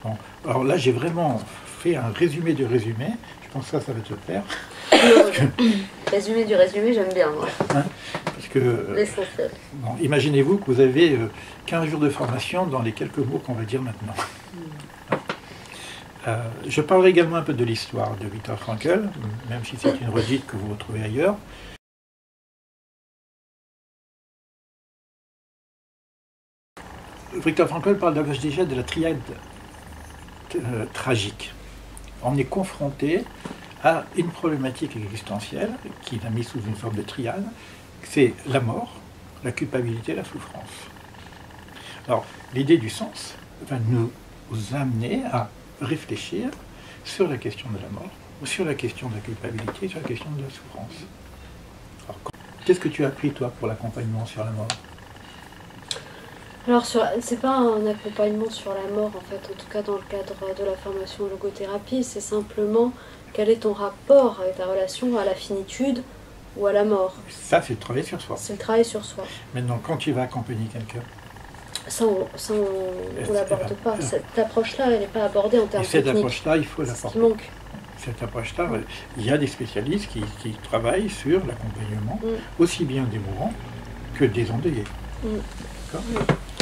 Bon, alors là, j'ai vraiment fait un résumé du résumé. Je pense que ça va te plaire. Résumé du résumé, j'aime bien. Ouais. Hein, parce que l'essentiel. Bon, imaginez-vous que vous avez 15 jours de formation dans les quelques mots qu'on va dire maintenant. Je parlerai également un peu de l'histoire de Viktor Frankl, même si c'est une redite que vous retrouvez ailleurs. Viktor Frankl parle déjà de la triade tragique. On est confronté à une problématique existentielle qu'il a mise sous une forme de triade, c'est la mort, la culpabilité, la souffrance. Alors, l'idée du sens va nous amener à réfléchir sur la question de la mort, sur la question de la culpabilité, sur la question de la souffrance. Alors, qu'est-ce que tu as appris, toi, pour l'accompagnement sur la mort? Alors, c'est pas un accompagnement sur la mort, en fait, en tout cas dans le cadre de la formation en logothérapie, c'est simplement quel est ton rapport avec ta relation à la finitude ou à la mort. Ça, c'est le travail sur soi. C'est le travail sur soi. Maintenant, quand tu vas accompagner quelqu'un, ça, on l'aborde pas. Cette approche-là, elle n'est pas abordée en termes techniques. Cette approche-là, il faut l'apporter. C'est ce qui manque. Cette approche-là, il y a des spécialistes qui travaillent sur l'accompagnement, aussi bien des mourants que des endeuillés. D'accord ?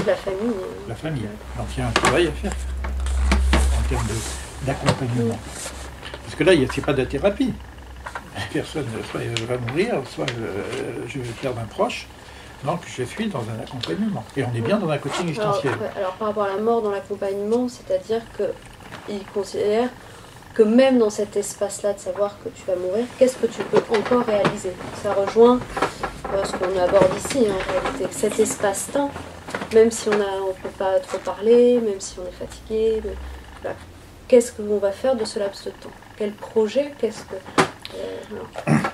La famille. La famille. Donc il y a un travail à faire en termes d'accompagnement. Parce que là, ce n'est pas de la thérapie. La personne, soit elle va mourir, soit je vais perdre un proche. Donc je suis dans un accompagnement. Et on est bien dans un coaching existentiel. Alors par rapport à la mort dans l'accompagnement, c'est-à-dire qu'il considère que même dans cet espace-là de savoir que tu vas mourir, qu'est-ce que tu peux encore réaliser? Ça rejoint ce qu'on aborde ici en réalité. Cet espace-temps, même si on ne peut pas trop parler, même si on est fatigué, voilà. Qu'est-ce qu'on va faire de ce laps de temps? Quel projet? Qu'est-ce que...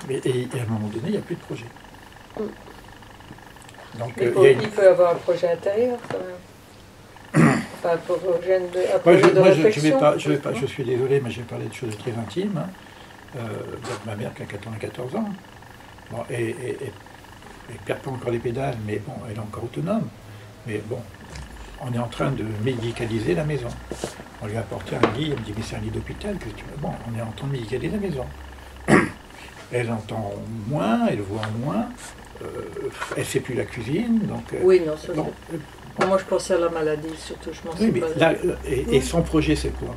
Et à un moment donné, il n'y a plus de projet. Donc, il peut y avoir un projet intérieur quand même. Enfin, un projet de réflexion. Je suis désolé, mais je vais parler de choses très intimes. Ma mère qui a 94 ans, bon, elle perd pas encore les pédales, mais bon, elle est encore autonome. Mais bon, on est en train de médicaliser la maison. On lui a apporté un lit, elle me dit, mais c'est un lit d'hôpital, que tu veux. Bon, on est en train de médicaliser la maison. Elle entend moins, elle voit moins, elle ne fait plus la cuisine, donc... oui, non, ça moi je pensais à la maladie, surtout, je m'en sais pas. Là, et son projet, c'est quoi?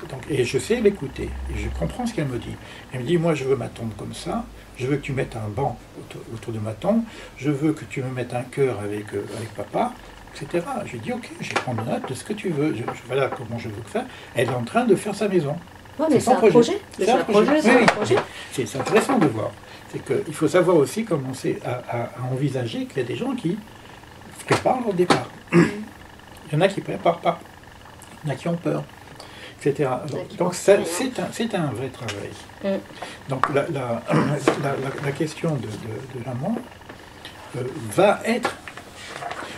Donc, et je sais l'écouter, et je comprends ce qu'elle me dit. Elle me dit, moi je veux ma tombe comme ça, je veux que tu mettes un banc autour de ma tombe, je veux que tu me mettes un cœur avec papa, etc. J'ai dit, ok, je vais prendre note de ce que tu veux, voilà comment je veux faire. Elle est en train de faire sa maison. Oui, mais c'est un projet. C'est un projet. C'est intéressant de voir. C'est qu'il faut savoir aussi commencer à envisager qu'il y a des gens qui préparent leur départ. Il y en a qui ne préparent pas. Il y en a qui ont peur, etc. Donc c'est un vrai travail. Donc la question de la mort va être...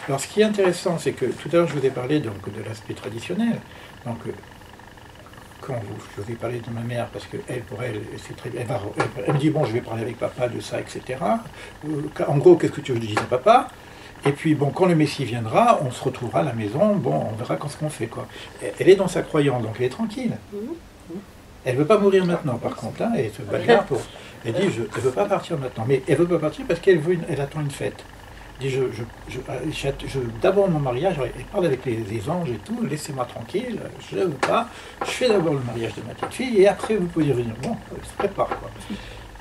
Alors ce qui est intéressant, c'est que tout à l'heure je vous ai parlé donc, de l'aspect traditionnel. Donc quand je vous ai parlé de ma mère, parce qu'elle, pour elle, c'est très bien. Elle me dit, bon, je vais parler avec papa de ça, etc. En gros, qu'est-ce que tu veux que je dise à papa? Et puis, bon, quand le Messie viendra, on se retrouvera à la maison, bon, on verra ce qu'on fait, quoi. Elle est dans sa croyance, donc elle est tranquille. Elle ne veut pas mourir maintenant, par contre, hein, elle se bagarre pour... Elle dit, elle ne veut pas partir maintenant. Mais elle ne veut pas partir parce qu'elle attend une fête. Elle dit, d'abord mon mariage, elle parle avec les anges et tout, laissez-moi tranquille, je ne veux pas, je fais d'abord le mariage de ma petite fille, et après vous pouvez venir. Bon, elle se prépare, quoi.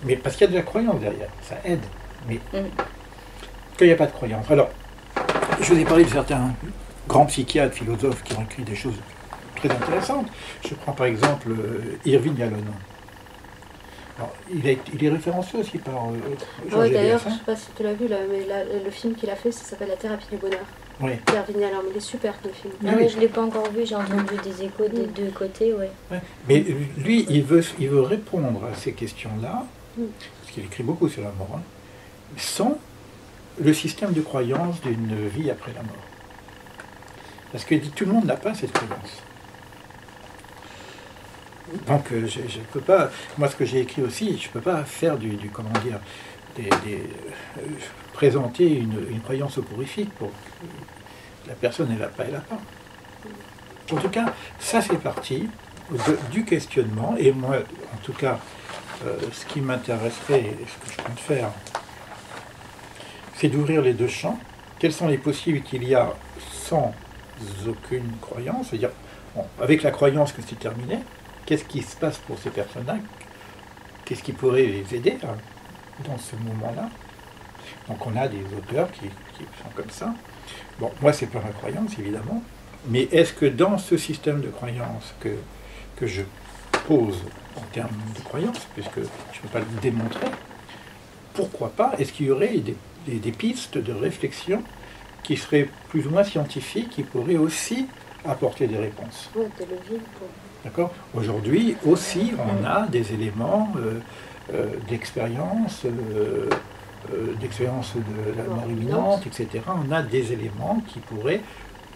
Mais parce qu'il y a de la croyance derrière, ça aide. Mais qu'il n'y a pas de croyance. Alors, je vous ai parlé de certains grands psychiatres, philosophes qui ont écrit des choses très intéressantes. Je prends par exemple Irving Yalom. Alors, il est référencé aussi par Georges d'ailleurs, je ne sais pas si tu l'as vu, là, mais le film qu'il a fait, ça s'appelle La thérapie du bonheur. Oui. Irving Yalom, il est super le film. Ah oui, je ne l'ai pas encore vu, j'ai entendu des échos des deux côtés, ouais. Mais lui, il veut répondre à ces questions-là, parce qu'il écrit beaucoup sur la mort, hein, sans le système de croyance d'une vie après la mort. Parce qu'il dit tout le monde n'a pas cette croyance. Donc je ne peux pas, moi ce que j'ai écrit aussi, je ne peux pas faire comment dire, présenter une croyance soporifique pour que la personne elle n'a pas. En tout cas, ça fait partie du questionnement, et moi, en tout cas, ce qui m'intéresserait, et ce que je compte faire, c'est d'ouvrir les deux champs. Quels sont les possibles qu'il y a sans aucune croyance, c'est-à-dire, bon, avec la croyance que c'est terminé, qu'est-ce qui se passe pour ces personnes-là? Qu'est-ce qui pourrait les aider dans ce moment-là? Donc on a des auteurs qui sont comme ça. Bon, moi c'est pas ma croyance, évidemment, mais est-ce que dans ce système de croyance que je pose en termes de croyance, puisque je ne peux pas le démontrer, pourquoi pas, est-ce qu'il y aurait des pistes de réflexion qui seraient plus ou moins scientifiques, qui pourraient aussi apporter des réponses? Ouais, des leviers pour... D'accord. Aujourd'hui aussi, on a des éléments d'expérience, d'expérience de la mort imminente, etc. On a des éléments qui pourraient...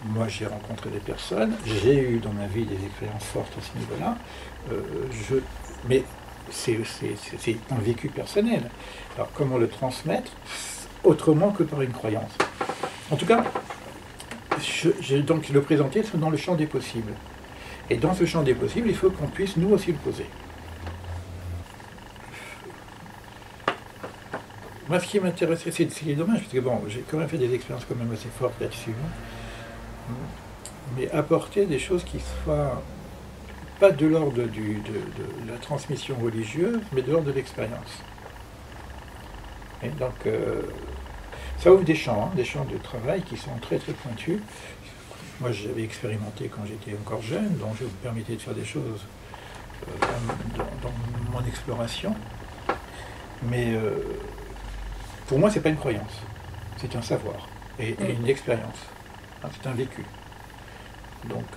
Moi, j'ai rencontré des personnes, j'ai eu dans ma vie des expériences fortes à ce niveau-là, mais c'est un vécu personnel. Alors, comment le transmettre autrement que par une croyance? En tout cas, je donc le présenter dans le champ des possibles. Et dans ce champ des possibles, il faut qu'on puisse nous aussi le poser. Moi, ce qui m'intéressait, c'est dommage, parce que bon, j'ai quand même fait des expériences quand même assez fortes là-dessus. Mais apporter des choses qui soient pas de l'ordre de la transmission religieuse, mais de l'ordre de l'expérience. Et donc, ça ouvre des champs de travail qui sont très très pointus. Moi, j'avais expérimenté quand j'étais encore jeune, donc je me permettais de faire des choses dans mon exploration. Mais pour moi, c'est pas une croyance, c'est un savoir et une expérience. Hein, c'est un vécu. Donc,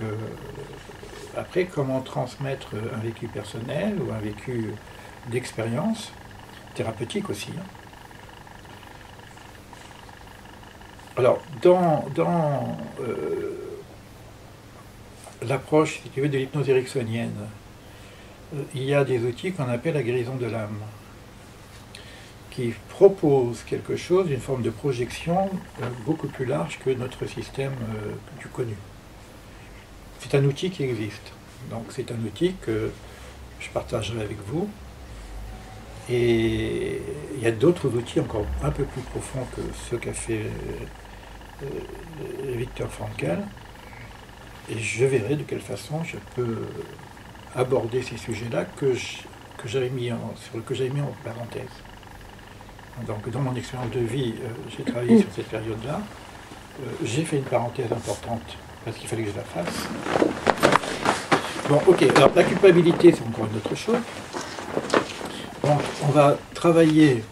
après, comment transmettre un vécu personnel ou un vécu d'expérience, thérapeutique aussi. Hein. Alors, dans l'approche, si tu veux, de l'hypnose ericksonienne, il y a des outils qu'on appelle la guérison de l'âme, qui propose quelque chose, une forme de projection beaucoup plus large que notre système du connu. C'est un outil qui existe. Donc c'est un outil que je partagerai avec vous. Et il y a d'autres outils encore un peu plus profonds que ceux qu'a fait Viktor Frankl. Et je verrai de quelle façon je peux aborder ces sujets-là que j'avais mis en parenthèse. Donc dans mon expérience de vie, j'ai travaillé sur cette période-là. J'ai fait une parenthèse importante parce qu'il fallait que je la fasse. Bon, ok, alors la culpabilité, c'est encore une autre chose. Donc on va travailler,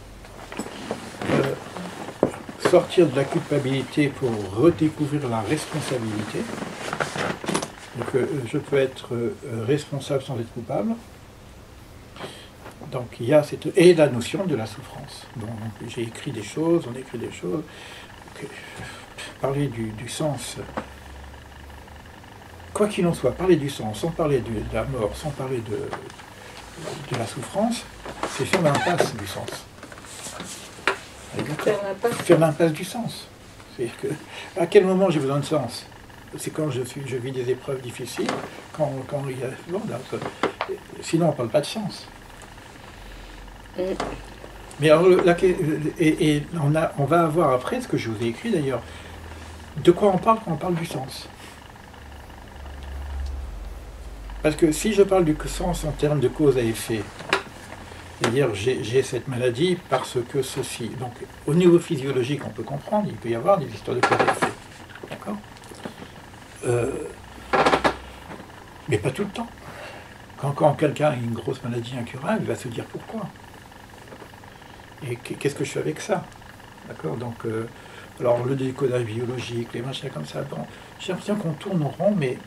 sortir de la culpabilité pour redécouvrir la responsabilité. Donc je peux être responsable sans être coupable. Donc il y a cette... Et la notion de la souffrance. Donc j'ai écrit des choses, on écrit des choses. Parler du sens, quoi qu'il en soit, parler du sens, sans parler de la mort, sans parler de la souffrance, c'est faire l'impasse du sens. Faire l'impasse du sens. C'est-à-dire que, à quel moment j'ai besoin de sens? C'est quand je vis des épreuves difficiles, quand il y a... Bon, sinon on ne parle pas de sens. Mais alors, on va avoir après, ce que je vous ai écrit d'ailleurs, de quoi on parle quand on parle du sens. Parce que si je parle du sens en termes de cause à effet, c'est-à-dire j'ai cette maladie parce que ceci, donc au niveau physiologique on peut comprendre, il peut y avoir des histoires de cause à effet. D'accord ? Mais pas tout le temps. Quand quelqu'un a une grosse maladie incurable, il va se dire pourquoi. Et qu'est-ce que je fais avec ça? D'accord? Donc, alors le décodage biologique, les machins comme ça, bon, j'ai l'impression qu'on tourne en rond, mais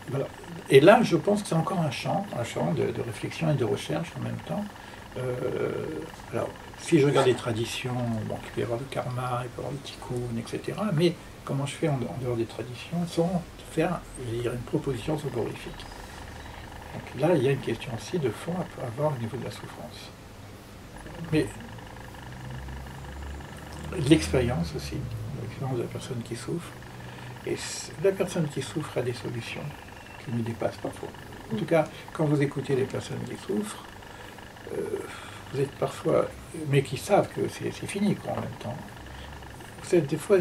voilà. Et là, je pense que c'est encore un champ de réflexion et de recherche en même temps. Alors, si je regarde les traditions, bon, il peut y avoir le karma, il peut y avoir le tikkun, etc. Mais comment je fais en dehors des traditions sans faire, je dirais, une proposition soporifique. Donc là, il y a une question aussi de fond à avoir au niveau de la souffrance. Mais l'expérience aussi, l'expérience de la personne qui souffre, Et la personne qui souffre a des solutions qui nous dépassent parfois. En tout cas, quand vous écoutez les personnes qui souffrent, vous êtes parfois, mais qui savent que c'est fini quoi, en même temps. Vous êtes, des fois,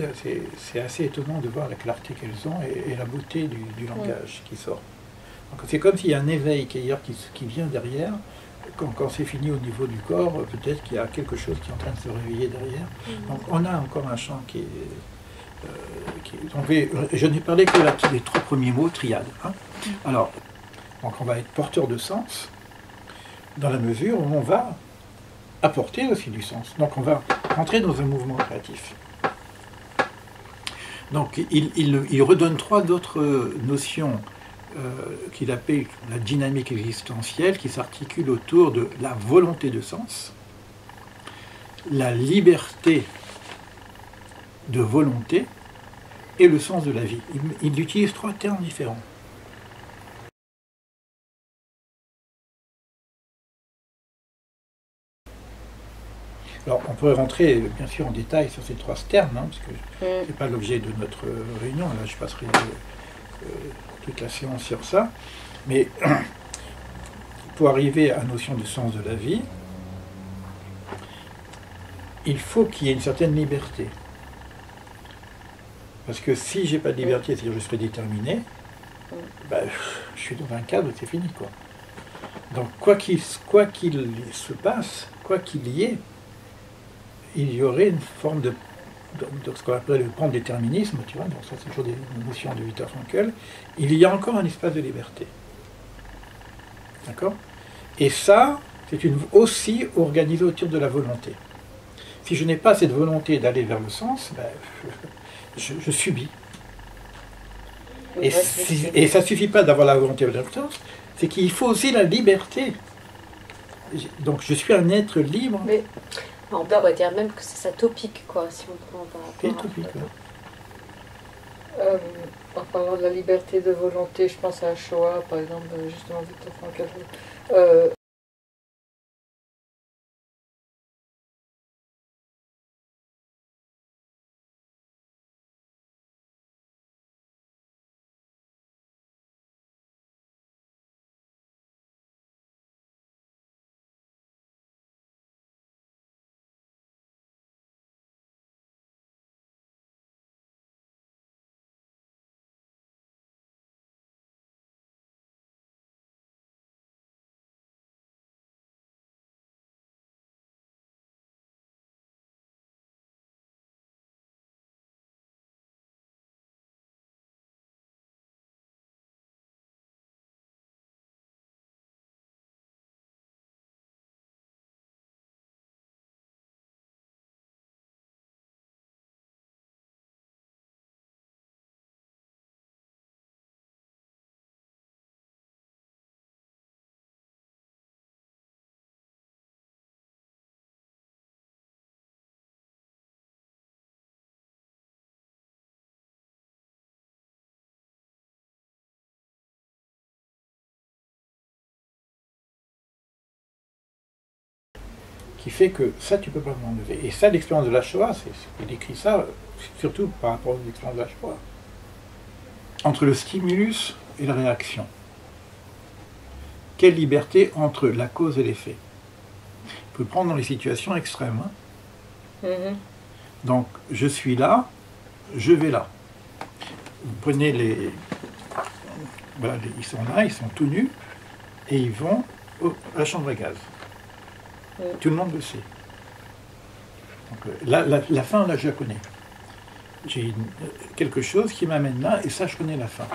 c'est assez étonnant de voir la clarté qu'elles ont et la beauté du langage qui sort. C'est comme s'il y a un éveil qui vient derrière. Quand c'est fini au niveau du corps, peut-être qu'il y a quelque chose qui est en train de se réveiller derrière. Donc on a encore un champ qui est... je n'ai parlé que des 3 premiers mots, triade. Hein. Alors, donc on va être porteur de sens, dans la mesure où on va apporter aussi du sens. Donc on va rentrer dans un mouvement créatif. Donc il redonne 3 autres notions qu'il appelle la dynamique existentielle, qui s'articule autour de la volonté de sens, la liberté de volonté et le sens de la vie. Il utilise 3 termes différents. Alors, on pourrait rentrer, bien sûr, en détail sur ces 3 termes, hein, parce que ce n'est pas l'objet de notre réunion. Là, je passerai toute la séance sur ça. Mais pour arriver à la notion de sens de la vie, il faut qu'il y ait une certaine liberté. Parce que si j'ai pas de liberté, c'est-à-dire je serai déterminé, ben, je suis dans un cadre, c'est fini, quoi. Donc, quoi qu'il se passe, quoi qu'il y ait, il y aurait une forme de ce qu'on appelle le pan-déterminisme, tu vois, donc ça c'est toujours des notions de Viktor Frankl, il y a encore un espace de liberté. D'accord? Et ça, c'est aussi organisé autour de la volonté. Si je n'ai pas cette volonté d'aller vers le sens, ben, je subis. Et ça ne suffit pas d'avoir la volonté d'aller vers le sens, c'est qu'il faut aussi la liberté. Donc je suis un être libre. Mais on pourrait dire même que c'est ça topique, quoi, si on prend par rapport à topique, en parlant de la liberté de volonté, je pense à la Shoah, par exemple, justement, Viktor Frankl. Qui fait que ça, tu ne peux pas m'enlever. Et ça, l'expérience de la Shoah, il décrit ça, surtout par rapport aux expériences de la Shoah. Entre le stimulus et la réaction. Quelle liberté entre la cause et l'effet. On peut le prendre dans les situations extrêmes. Hein. Donc, je suis là, je vais là. Vous prenez les... Voilà, ils sont là, ils sont tout nus, et ils vont à la chambre à gaz. Tout le monde le sait. Donc, la fin, là, je la connais. J'ai quelque chose qui m'amène là, et ça, je connais la fin.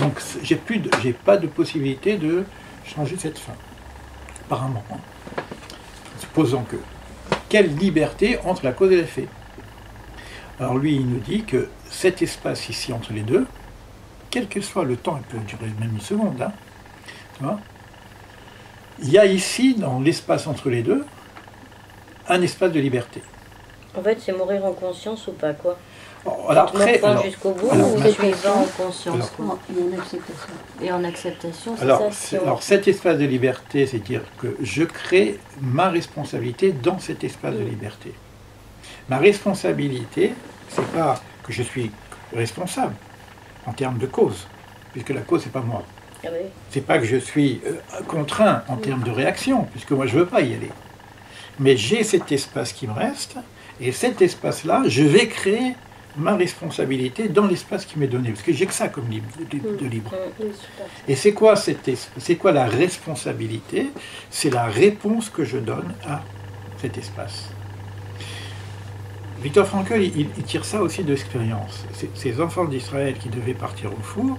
Donc, j'ai pas de possibilité de changer cette fin. Apparemment. Hein. Supposons que. Quelle liberté entre la cause et l'effet. Alors, lui, il nous dit que cet espace ici, entre les deux, quel que soit le temps, il peut durer même une seconde, hein, tu vois, il y a ici, dans l'espace entre les deux, un espace de liberté. En fait, c'est mourir en conscience ou pas, quoi? Alors, après, jusqu'au bout, ou suivant en conscience, quoi. Et en acceptation. Et en acceptation, c'est ça. Alors, cet espace de liberté, c'est-à-dire que je crée ma responsabilité dans cet espace de liberté. Ma responsabilité, c'est pas que je suis responsable en termes de cause, puisque la cause, c'est pas moi. Ah oui. C'est pas que je suis contraint en termes de réaction, puisque moi, je veux pas y aller. Mais j'ai cet espace qui me reste, et cet espace-là, je vais créer ma responsabilité dans l'espace qui m'est donné, parce que j'ai que ça comme de libre. Et c'est quoi la responsabilité? C'est la réponse que je donne à cet espace. Viktor Frankl, il tire ça aussi de l'expérience. Ces enfants d'Israël qui devaient partir au four,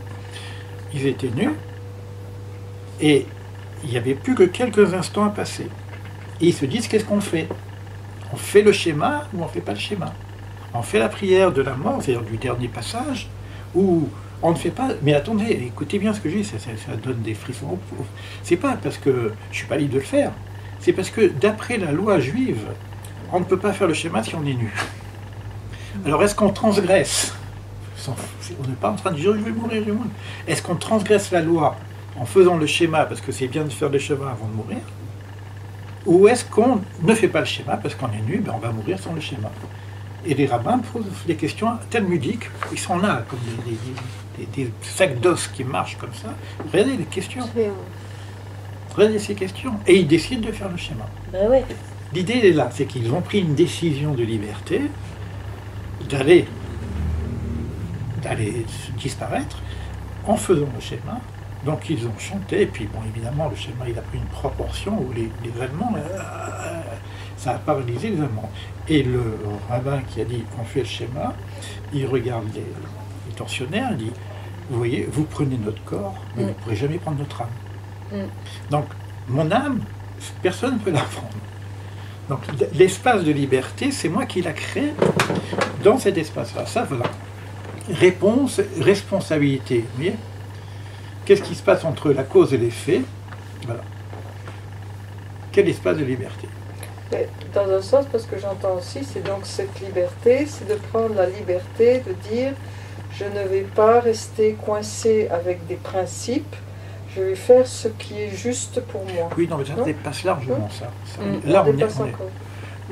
ils étaient nus, et il n'y avait plus que quelques instants à passer. Et ils se disent, qu'est-ce qu'on fait? On fait le schéma ou on ne fait pas le schéma? On fait la prière de la mort, c'est-à-dire du dernier passage, ou on ne fait pas... Mais attendez, écoutez bien ce que je dis, ça donne des frissons. C'est pas parce que je ne suis pas libre de le faire, c'est parce que d'après la loi juive, on ne peut pas faire le schéma si on est nu. Alors est-ce qu'on transgresse? On n'est pas en train de dire je vais mourir, je vais mourir. Est-ce qu'on transgresse la loi en faisant le schéma parce que c'est bien de faire le schéma avant de mourir? Ou est-ce qu'on ne fait pas le schéma parce qu'on est nu, ben on va mourir sans le schéma? Et les rabbins posent des questions talmudiques, ils sont là comme des sacs d'os qui marchent comme ça. Regardez les questions. Regardez ces questions. Et ils décident de faire le schéma. Ben ouais. L'idée est là, c'est qu'ils ont pris une décision de liberté, d'aller disparaître en faisant le schéma. Donc ils ont chanté, et puis bon, évidemment, le schéma il a pris une proportion où les Allemands, ça a paralysé les Allemands. Et le rabbin qui a dit on fait le schéma, il regarde les tortionnaires, il dit vous voyez, vous prenez notre corps, mais vous ne pourrez jamais prendre notre âme. Donc mon âme, personne ne peut la prendre. Donc l'espace de liberté, c'est moi qui l'a créé dans cet espace-là. Ça, voilà. Réponse, responsabilité. Vous voyez ? Qu'est-ce qui se passe entre la cause et l'effet? Voilà. Quel espace de liberté? Dans un sens, parce que j'entends aussi, c'est donc cette liberté, c'est de prendre la liberté de dire je ne vais pas rester coincé avec des principes, je vais faire ce qui est juste pour moi. Oui, non, mais ça dépasse largement ça. Là, on est.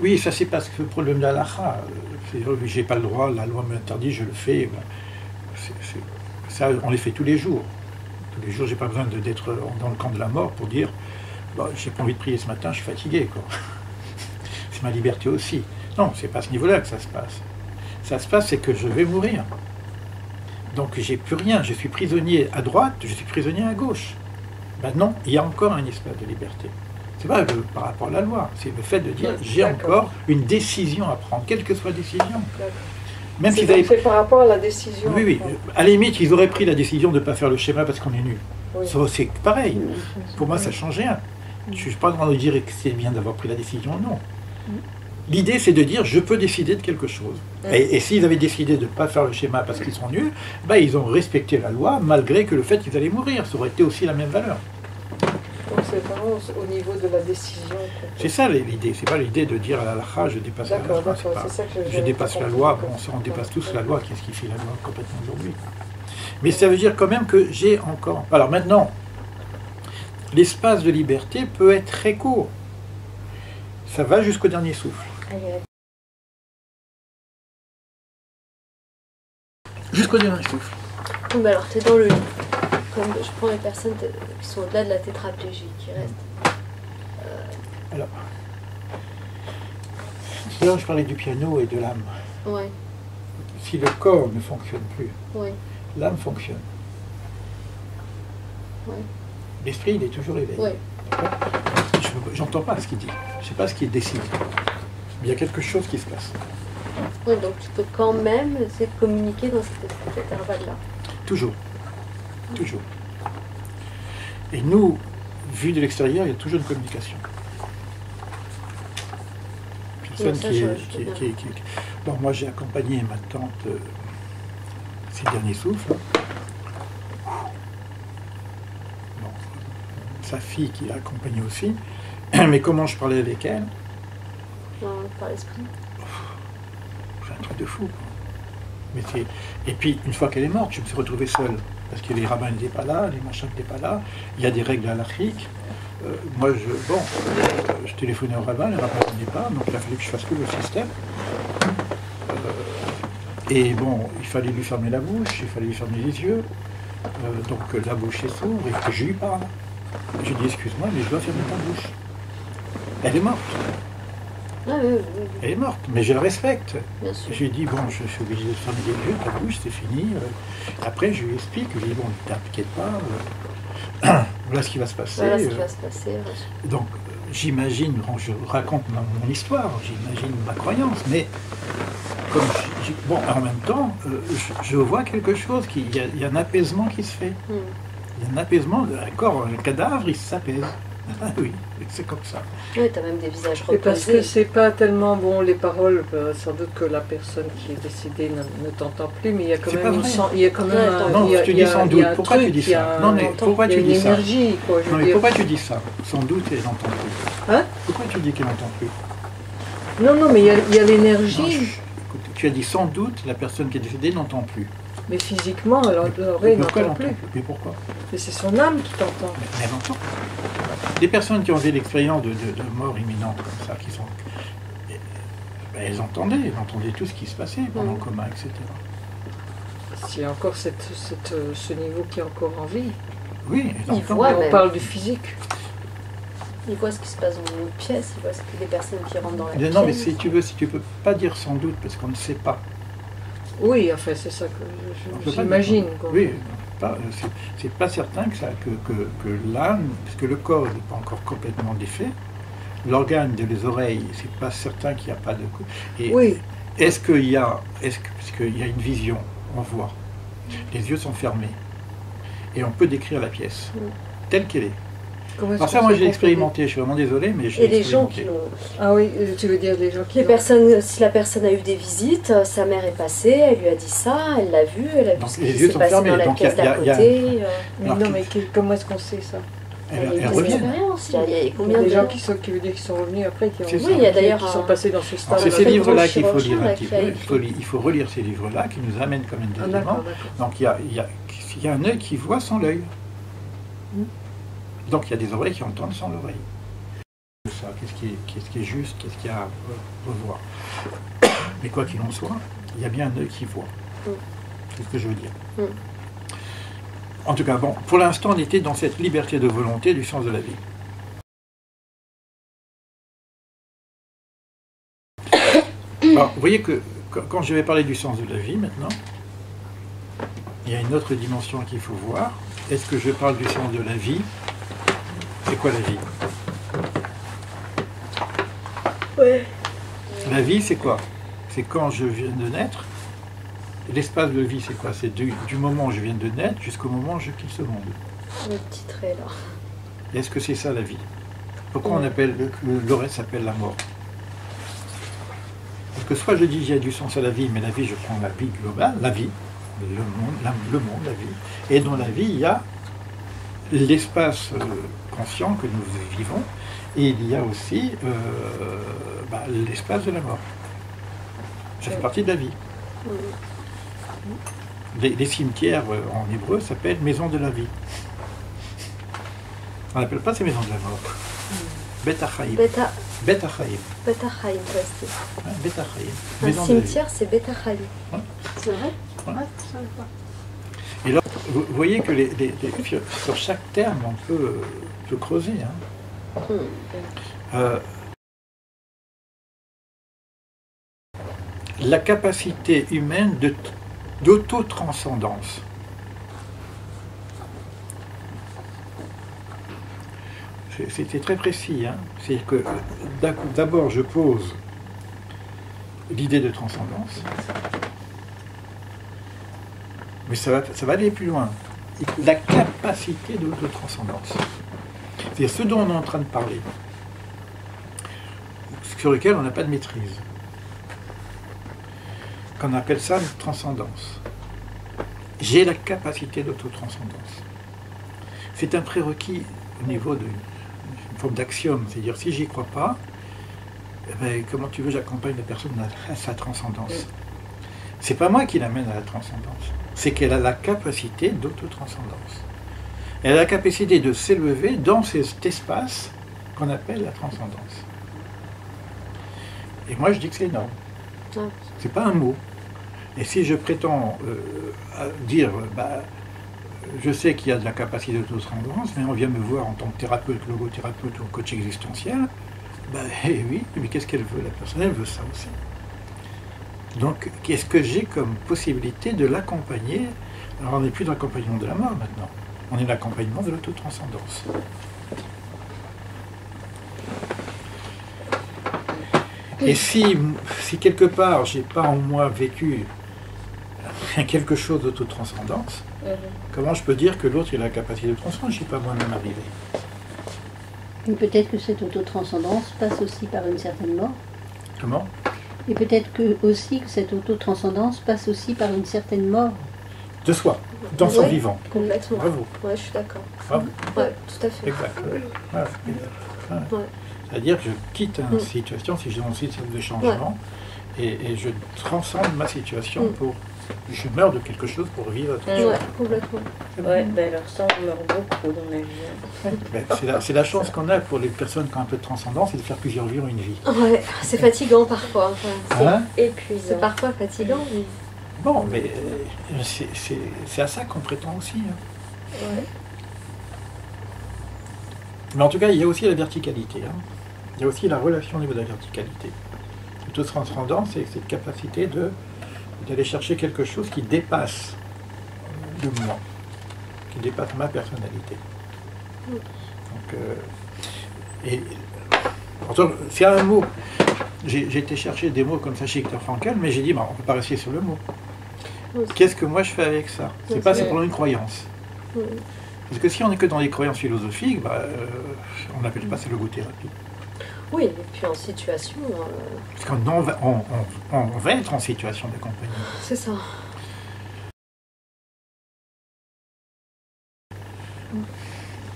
Oui, ça c'est parce que le problème de la halakha, j'ai pas le droit, la loi m'interdit, je le fais. Ça, on les fait tous les jours. Tous les jours, j'ai pas besoin d'être dans le camp de la mort pour dire bah, j'ai pas envie de prier ce matin, je suis fatigué, quoi. C'est ma liberté aussi. Non, c'est pas à ce niveau-là que ça se passe. Ça se passe, c'est que je vais mourir. Donc j'ai plus rien, je suis prisonnier à droite, je suis prisonnier à gauche. Ben non, il y a encore un espace de liberté. C'est pas par rapport à la loi, c'est le fait de dire j'ai encore une décision à prendre, quelle que soit la décision. Même s'ils avaient fait par rapport à la décision. Oui, oui. À la limite, ils auraient pris la décision de ne pas faire le schéma parce qu'on est nu. Oui. C'est pareil. Pour moi, ça ne change rien. Je ne suis pas en train de dire que c'est bien d'avoir pris la décision, non. L'idée, c'est de dire je peux décider de quelque chose. Et s'ils avaient décidé de ne pas faire le schéma parce qu'ils sont nuls, ben, ils ont respecté la loi malgré que le fait qu'ils allaient mourir. Ça aurait été aussi la même valeur. Donc c'est vraiment au niveau de la décision. C'est ça l'idée. C'est pas l'idée de dire à la halakha je dépasse la loi. Je dépasse la loi. Bon, on dépasse tous la loi. Qu'est-ce qui fait la loi complètement aujourd'hui? Mais ça veut dire quand même que j'ai encore... Alors maintenant, l'espace de liberté peut être très court. Ça va jusqu'au dernier souffle. Jusqu'au dernier souffle. Mais alors, tu es dans le lit. Comme je prends les personnes qui sont au-delà de la tétraplégie, qui restent. Alors, là, je parlais du piano et de l'âme. Ouais. Si le corps ne fonctionne plus, l'âme fonctionne. Ouais. L'esprit, il est toujours éveillé. Ouais. J'entends pas ce qu'il dit. Je sais pas ce qu'il décide. Il y a quelque chose qui se passe. Oui, donc tu peux quand même essayer de communiquer dans cet intervalle-là. Toujours. Toujours. Et nous, vu de l'extérieur, il y a toujours une communication. Personne Bon, moi, j'ai accompagné ma tante ces derniers souffles. Bon, sa fille qui l'a accompagnée aussi. Mais comment je parlais avec elle? Par l'esprit. C'est un truc de fou. Mais et puis, une fois qu'elle est morte, je me suis retrouvé seul. Parce que les rabbins n'étaient pas là, les machins n'étaient pas là. Il y a des règles halakhiques. Moi, je téléphonais au rabbin, les rabbins n'étaient pas, donc il a fallu que je fasse tout le système. Et bon, il fallait lui fermer la bouche, il fallait lui fermer les yeux. Donc la bouche est s'ouvre et que je lui parle. Je dis excuse-moi, mais je dois fermer ta bouche. Elle est morte. Ah, oui, oui, oui, Elle est morte, mais je la respecte. bien sûr. J'ai dit bon, je suis obligé de fermer les yeux, ta bouche, c'est fini. Après, je lui explique, je lui dis bon, t'inquiète pas, voilà ce qui va se passer. Voilà ce qui va se passer. Donc, j'imagine, bon, je raconte mon histoire, j'imagine ma croyance, mais comme bon, en même temps, je vois quelque chose, il y a un apaisement qui se fait. Il y a un apaisement, un cadavre, il s'apaise. Ah oui, c'est comme ça. Oui, t'as même des visages C'est parce que reposés. c'est pas tellement bon les paroles, sans doute que la personne qui est décédée ne t'entend plus, mais il y a quand C'est même pas une vrai. il y a quand même Ouais, un, non, il y a- je te il dis y a- sans il y a doute. un Pourquoi tu truc, dis il y a ça? un- Non, mais pourquoi il y a tu une dis ça? énergie, quoi. Je Non, veux mais dire. pourquoi tu dis ça? Sans doute, elle n'entend plus. Hein? Pourquoi tu dis qu'elle n'entend plus? Non, mais il y a Non, l'énergie, écoute, tu as dit sans doute, la personne qui est décédée n'entend plus. mais physiquement, l'oreille Pourquoi elle n'entend n'entend plus. plus? Mais pourquoi? Mais c'est son âme qui t'entend. Mais elle entend. Les personnes qui ont fait l'expérience de mort imminente comme ça, qui sont... ben, elles entendaient tout ce qui se passait pendant le coma, etc. S'il y a encore ce niveau qui est encore en vie. Oui, elles Il entendent. voit Et on même. parle du physique. Il voit ce qui se passe dans une autre pièce, il voit ce que des personnes qui rentrent dans la Mais pièce. non, mais si tu peux pas dire sans doute, parce qu'on ne sait pas. Oui, enfin, c'est ça On que peut pas j'imagine. dire. quoi. Oui, c'est pas certain que l'âme, parce que le corps n'est pas encore complètement défait, l'organe des oreilles, c'est pas certain qu'il n'y a pas de... Et Oui, est-ce qu'il y a, puisqu'il y a une vision, on voit, les yeux sont fermés, et on peut décrire la pièce, telle qu'elle est. comment est-ce Alors ça, qu'on moi peut j'ai comprendre? expérimenté, je suis vraiment désolé, mais j'ai Et les gens expérimenté. qui l'ont. Ah oui, tu veux dire les gens qui Les l'ont- personnes, si la personne a eu des visites, sa mère est passée, elle lui a dit ça, elle l'a vu, elle a vu Donc, ce les qui yeux s'est sont passé fermés, dans la donc pièce il y a- d'à il y a- côté. Mais Alors non, que- mais comment est-ce qu'on sait ça? Il y a eu Elle des revient. expériences. Il y a Il y combien a des de gens qui veut dire qu'ils sont revenus après, qui, ont, C'est ça. Oui, il y a d'ailleurs qui sont un- passés dans ce Alors, stade. c'est ces très livres-là grand qu'il faut chirurgien, lire un là, petit qui a peu, écrit. il faut relire ces livres-là qui nous amènent quand même des Ah, éléments. d'accord, d'accord. Donc il y a un œil qui voit sans l'œil. Donc il y a des oreilles qui entendent sans l'oreille. Ça, qu'est-ce qui est juste, qu'est-ce qu'il y a à revoir. Mais quoi qu'il en soit, il y a bien un œil qui voit. C'est ce que je veux dire. En tout cas, bon, pour l'instant, on était dans cette liberté de volonté du sens de la vie. Alors, vous voyez que quand je vais parler du sens de la vie maintenant, il y a une autre dimension qu'il faut voir. Est-ce que je parle du sens de la vie? C'est quoi la vie? Ouais. La vie, c'est quoi? C'est quand je viens de naître. L'espace de vie, c'est quoi? C'est du moment où je viens de naître jusqu'au moment où je quitte ce monde. Le petit trait là. Est-ce que c'est ça la vie? Pourquoi on appelle le reste s'appelle la mort? Parce que soit je dis il y a du sens à la vie, mais la vie, je prends la vie globale, la vie, le monde, la vie. Et dans la vie, il y a l'espace conscient que nous vivons, et il y a aussi l'espace de la mort. Ça fait partie de la vie. Les cimetières en hébreu s'appellent maisons de la vie. On n'appelle pas ces maisons de la mort. Bet Achaim. Beta, Bet Achaim. Beta Chaim, ouais, Hein, Bet Achaim. c'est- Maison un de la vie. cimetière, c'est Beta Chaim. Ouais. C'est vrai? Ouais. Ouais, je savais pas. Et là, vous voyez que sur chaque terme, on peut creuser. Hein. La capacité humaine d'autotranscendance. C'était très précis. Hein. C'est que d'abord je pose l'idée de transcendance, mais ça va aller plus loin. La capacité d'autotranscendance. C'est ce dont on est en train de parler, sur lequel on n'a pas de maîtrise. Qu'on appelle ça une transcendance. J'ai la capacité d'autotranscendance. C'est un prérequis au niveau d'une forme d'axiome. C'est-à-dire, si j'y crois pas, eh ben, comment tu veux j'accompagne la personne à sa transcendance? C'est pas moi qui l'amène à la transcendance. C'est qu'elle a la capacité d'autotranscendance. Elle a la capacité de s'élever dans cet espace qu'on appelle la transcendance. Et moi, je dis que c'est énorme. Ouais. C'est pas un mot. Et si je prétends dire, je sais qu'il y a de la capacité d'auto-transcendance, mais on vient me voir en tant que thérapeute, logothérapeute ou coach existentiel, oui, mais qu'est-ce qu'elle veut? La personne, elle veut ça aussi. Donc, qu'est-ce que j'ai comme possibilité de l'accompagner? Alors, on n'est plus dans l'accompagnement de la mort maintenant, on est dans l'accompagnement de l'auto-transcendance. Et si quelque part, j'ai pas en moi vécu quelque chose d'autotranscendance, comment je peux dire que l'autre il a la capacité de transcender? Je ne suis pas moi-même arrivé. Et peut-être que cette autotranscendance passe aussi par une certaine mort. Comment? Et peut-être aussi que cette autotranscendance passe aussi par une certaine mort. De soi, dans son vivant. Complètement. Bravo. Ouais, je suis d'accord. Bravo. Ouais, tout à fait. Exact. Voilà. Ouais. C'est-à-dire que je quitte une situation, si j'ai une situation de changement, et je transcende ma situation pour... Je meurs de quelque chose pour vivre autre chose. Ouais, complètement. Ouais, alors ça, on meurt beaucoup dans la vie. C'est la chance qu'on a pour les personnes qui ont un peu de transcendance, c'est de faire plusieurs vies en une vie. Ouais, c'est fatigant parfois. Hein? Épuisant. C'est parfois fatigant. Mais... Bon, mais c'est à ça qu'on prétend aussi. Hein. Ouais. Mais en tout cas, il y a aussi la verticalité. Hein. Il y a aussi la relation au niveau de la verticalité. L'auto-transcendance, c'est cette capacité d'aller chercher quelque chose qui dépasse le moi, qui dépasse ma personnalité. Donc, c'est un mot. J'ai été chercher des mots comme ça chez Viktor Frankl, mais j'ai dit, on ne peut pas rester sur le mot. Qu'est-ce que moi je fais avec ça? C'est pas simplement une croyance. Parce que si on n'est que dans des croyances philosophiques, on n'appelle pas ça logothérapie. Oui, et puis en situation... Parce qu'on va être en situation d'accompagnement. C'est ça.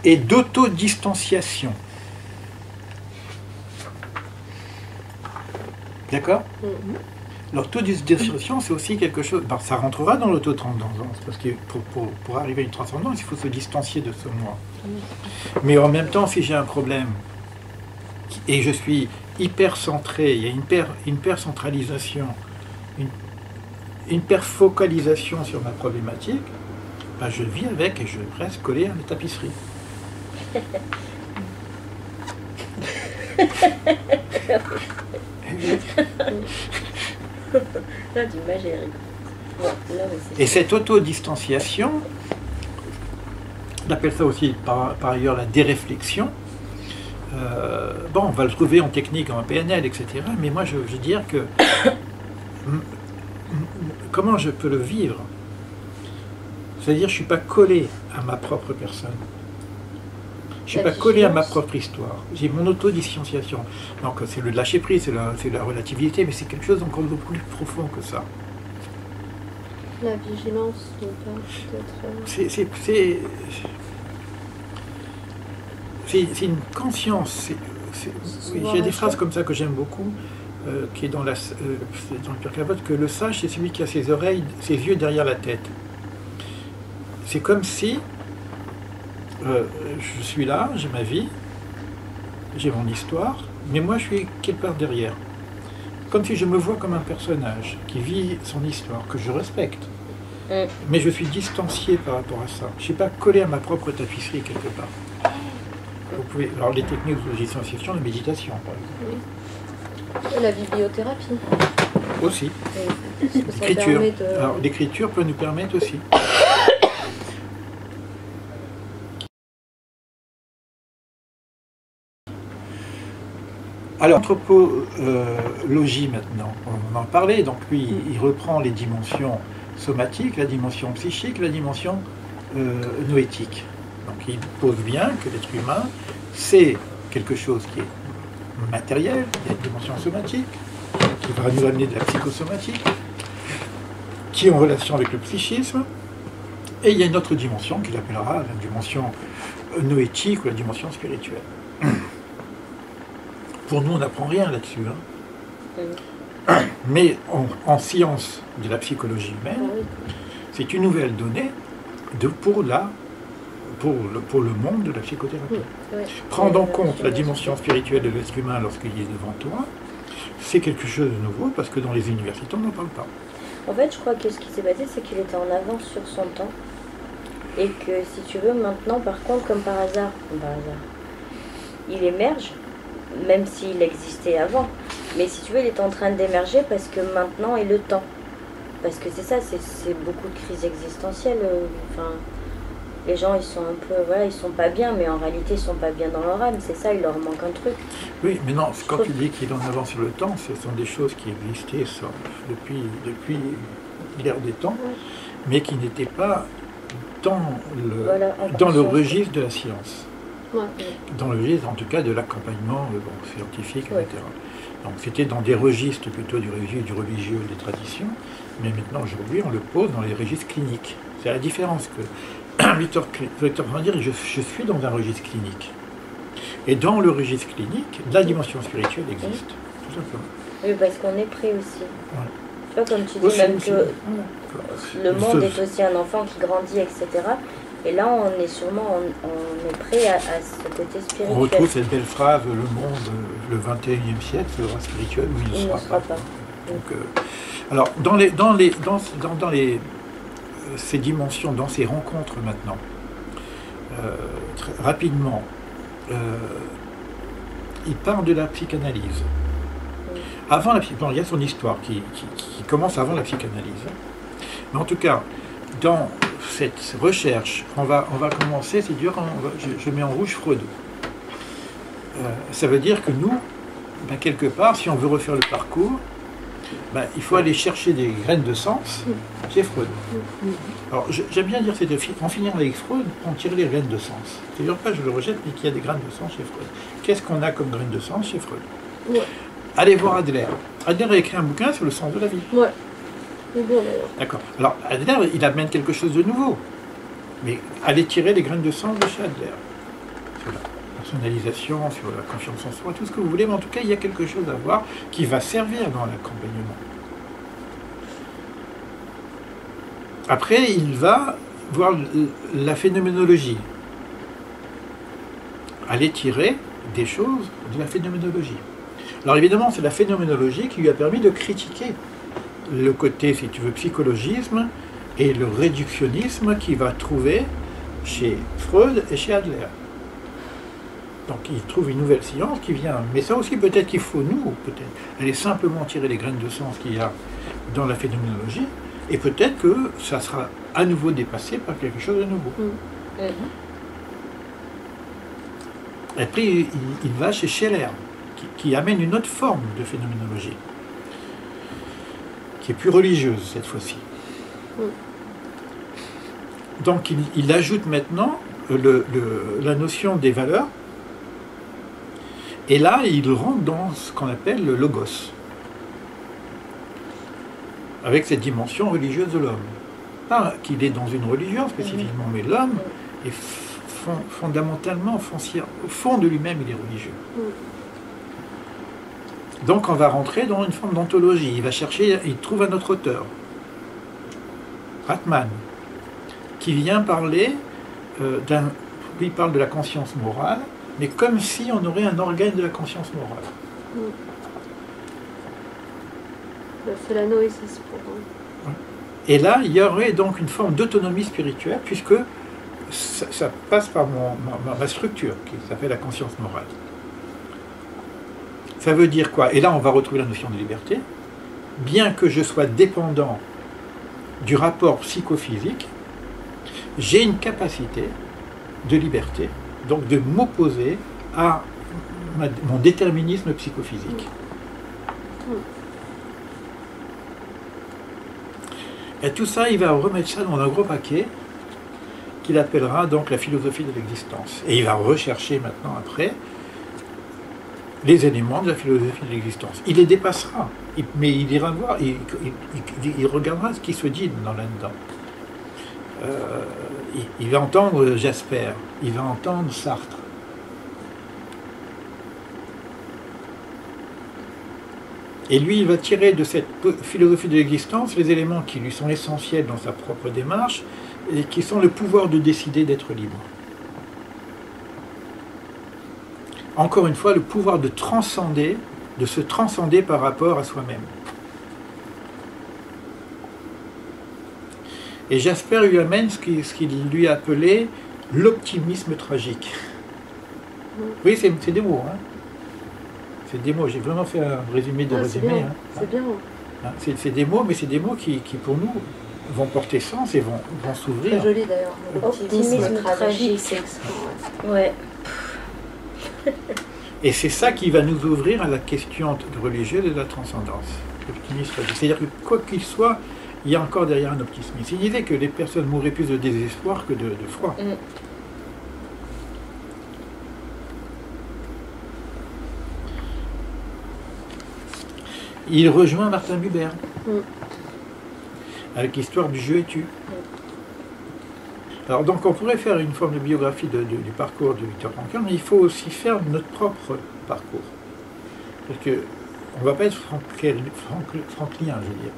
Et d'autodistanciation. D'accord? L'autodistanciation, c'est aussi quelque chose... ça rentrera dans l'autotranscendance, parce que pour arriver à une transcendance, il faut se distancier de ce moi. Mais en même temps, si j'ai un problème, et je suis hyper centré, il y a une hyper-centralisation, une hyper-focalisation sur ma problématique, je vis avec et je reste collé à la tapisserie. Et cette autodistanciation, on appelle ça aussi par ailleurs la déréflexion. On va le trouver en technique, en PNL, etc. Mais moi, je veux dire que comment je peux le vivre? C'est-à-dire, je ne suis pas collé à ma propre personne. Je ne suis pas collé à ma propre histoire. J'ai mon autodistanciation. Donc, c'est le lâcher-prise, c'est la relativité, mais c'est quelque chose d'encore beaucoup plus profond que ça. La vigilance, donc, peut-être... C'est une conscience. Il y a des phrases comme ça que j'aime beaucoup, qui est dans le Père Capote, que le sage, c'est celui qui a ses yeux derrière la tête. C'est comme si je suis là, j'ai ma vie, j'ai mon histoire, mais moi je suis quelque part derrière. Comme si je me vois comme un personnage qui vit son histoire, que je respecte. Mais je suis distancié par rapport à ça. Je ne suis pas collé à ma propre tapisserie quelque part. Vous pouvez, alors les techniques de distanciation, de méditation, par exemple. Et la bibliothérapie. Aussi. L'écriture. Alors l'écriture peut nous permettre aussi. Alors, anthropologie maintenant, on en parlait, donc lui, il reprend les dimensions somatiques, la dimension psychique, la dimension noétique. Donc il pose bien que l'être humain, c'est quelque chose qui est matériel, il y a une dimension somatique, qui va nous amener de la psychosomatique, qui est en relation avec le psychisme, et il y a une autre dimension qu'il appellera la dimension noétique ou la dimension spirituelle. Pour nous, on n'apprend rien là-dessus. Hein. Mais en science de la psychologie humaine, c'est une nouvelle donnée pour le monde de la psychothérapie. Prendre en compte la dimension spirituelle de l'être humain lorsqu'il est devant toi, c'est quelque chose de nouveau, parce que dans les universités, on n'en parle pas. En fait, je crois que ce qui s'est passé, c'est qu'il était en avance sur son temps. Et que, si tu veux, maintenant, par contre, comme par hasard, il émerge, même s'il existait avant. Mais si tu veux, il est en train d'émerger parce que maintenant est le temps. Parce que c'est ça, c'est beaucoup de crises existentielles. Enfin, les gens, ils sont un peu, voilà, ils sont pas bien, mais en réalité, ils sont pas bien dans leur âme. C'est ça, il leur manque un truc. Oui, mais non, quand tu dis qu'il est en avance sur le temps, ce sont des choses qui existaient depuis l'ère des temps, mais qui n'étaient pas dans Voilà, dans le registre de la science. Ouais. Dans le registre, en tout cas, de l'accompagnement scientifique, Ouais. etc. Donc c'était dans des registres plutôt du religieux, des traditions, mais maintenant, aujourd'hui, on le pose dans les registres cliniques. C'est la différence que Victor va dire, je suis dans un registre clinique. Et dans le registre clinique, la dimension spirituelle existe, tout simplement. Oui, parce qu'on est prêt aussi. Ouais. Tu vois, comme tu dis, Aussi, même aussi. que Ouais. le monde est aussi un enfant qui grandit, etc. Et là, on est sûrement, on est prêt à ce côté spirituel. On retrouve cette belle phrase, le monde, le 21e siècle sera spirituel ou il ne sera pas. Donc, alors, dans ces dimensions, dans ces rencontres maintenant, très rapidement, il parle de la psychanalyse. Avant la psychanalyse, il y a son histoire qui commence avant la psychanalyse. Mais en tout cas, dans cette recherche, on va commencer, c'est dur, je mets en rouge Freud. Ça veut dire que nous, ben, quelque part, si on veut refaire le parcours, ben, il faut aller chercher des graines de sens chez Freud. Alors, j'aime bien dire, c'est en finir avec Freud, on tire les graines de sens. C'est-à-dire pas je le rejette, mais qu'il y a des graines de sens chez Freud. Qu'est-ce qu'on a comme graines de sens chez Freud? Ouais. Allez voir Adler. Adler a écrit un bouquin sur le sens de la vie. Ouais. C'est bon d'ailleurs. D'accord. Alors, Adler, il amène quelque chose de nouveau. Mais allez tirer les graines de sens de chez Adler. Sur la personnalisation, sur la confiance en soi, tout ce que vous voulez, mais en tout cas, il y a quelque chose à voir qui va servir dans l'accompagnement. Après, il va voir la phénoménologie. Aller tirer des choses de la phénoménologie. Alors évidemment, c'est la phénoménologie qui lui a permis de critiquer le côté, si tu veux, psychologisme et le réductionnisme qu'il va trouver chez Freud et chez Adler. Donc il trouve une nouvelle science qui vient. Mais ça aussi, peut-être qu'il faut, nous, peut-être, aller simplement tirer les graines de sens qu'il y a dans la phénoménologie, et peut-être que ça sera à nouveau dépassé par quelque chose de nouveau. Et puis il va chez Scheller, qui amène une autre forme de phénoménologie, qui est plus religieuse cette fois-ci. Donc il ajoute maintenant la notion des valeurs, et là il rentre dans ce qu'on appelle le logos, avec cette dimension religieuse de l'homme. Pas qu'il est dans une religion spécifiquement, mais l'homme est fondamentalement, au fond de lui-même, il est religieux. Donc on va rentrer dans une forme d'ontologie. Il va chercher, il trouve un autre auteur, Ratman, qui vient parler il parle de la conscience morale, mais comme si on aurait un organe de la conscience morale. C'est la noésis pour moi. Et là, il y aurait donc une forme d'autonomie spirituelle, puisque ça passe par ma structure, qui s'appelle la conscience morale. Ça veut dire quoi? Et là, on va retrouver la notion de liberté. Bien que je sois dépendant du rapport psychophysique, j'ai une capacité de liberté, donc de m'opposer à mon déterminisme psychophysique. Et tout ça, il va remettre ça dans un gros paquet qu'il appellera donc la philosophie de l'existence. Et il va rechercher maintenant, après, les éléments de la philosophie de l'existence. Il les dépassera, mais il ira voir, il regardera ce qui se dit là-dedans. Il va entendre Jasper, il va entendre Sartre. Et lui, il va tirer de cette philosophie de l'existence les éléments qui lui sont essentiels dans sa propre démarche et qui sont le pouvoir de décider d'être libre. Encore une fois, le pouvoir de transcender, de se transcender par rapport à soi-même. Et Jasper lui amène ce qu'il lui a appelé l'optimisme tragique. Oui, c'est des mots. Hein. C'est des mots. J'ai vraiment fait un résumé de résumé. Hein. C'est bien. Hein, c'est des mots, mais c'est des mots qui, pour nous, vont porter sens et vont s'ouvrir. C'est joli d'ailleurs. Optimisme tragique. C'est Ouais. Et c'est ça qui va nous ouvrir à la question religieuse et de la transcendance. L'optimisme tragique. C'est-à-dire que quoi qu'il soit, il y a encore derrière un optimisme. Il disait que les personnes mourraient plus de désespoir que de froid. Il rejoint Martin Buber avec l'histoire du jeu et tu. Alors donc on pourrait faire une forme de biographie du parcours de Viktor Frankl, mais il faut aussi faire notre propre parcours. Parce que on ne va pas être franklien, je veux dire.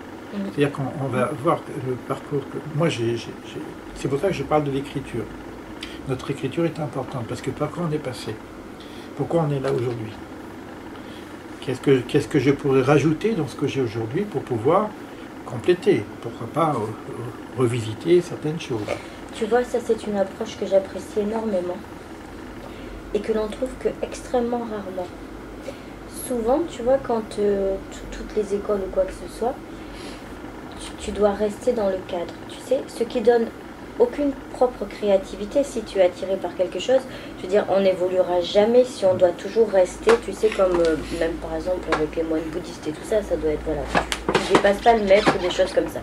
C'est-à-dire qu'on va voir le parcours que... Moi, c'est pour ça que je parle de l'écriture. Notre écriture est importante, parce que par quoi on est passé? Pourquoi on est là aujourd'hui? Qu'est-ce que je pourrais rajouter dans ce que j'ai aujourd'hui pour pouvoir compléter? Pourquoi pas revisiter certaines choses? Tu vois, ça c'est une approche que j'apprécie énormément et que l'on trouve que extrêmement rarement. Souvent, tu vois, quand toutes les écoles ou quoi que ce soit, tu dois rester dans le cadre. Tu sais, ce qui donne aucune propre créativité si tu es attiré par quelque chose. Je veux dire, on n'évoluera jamais si on doit toujours rester, tu sais, comme même par exemple avec les moines bouddhistes et tout ça, ça doit être, voilà, tu dépasses pas le maître ou des choses comme ça.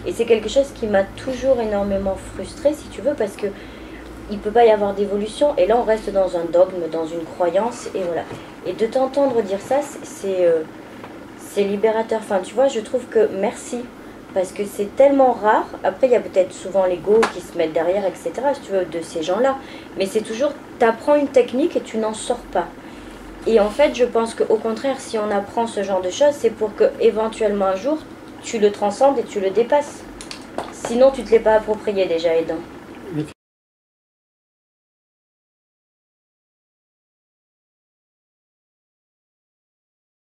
Et c'est quelque chose qui m'a toujours énormément frustrée, si tu veux, parce que il peut pas y avoir d'évolution, et là on reste dans un dogme, dans une croyance, et voilà. Et de t'entendre dire ça, c'est libérateur. Enfin, tu vois, je trouve que merci, parce que c'est tellement rare. Après, il y a peut-être souvent l'ego qui se met derrière, etc., si tu veux, de ces gens-là. Mais c'est toujours, t'apprends une technique et tu n'en sors pas. Et en fait, je pense qu'au contraire, si on apprend ce genre de choses, c'est pour que éventuellement un jour, tu le transcendes et tu le dépasses. Sinon, tu ne te l'es pas approprié déjà, Aidan.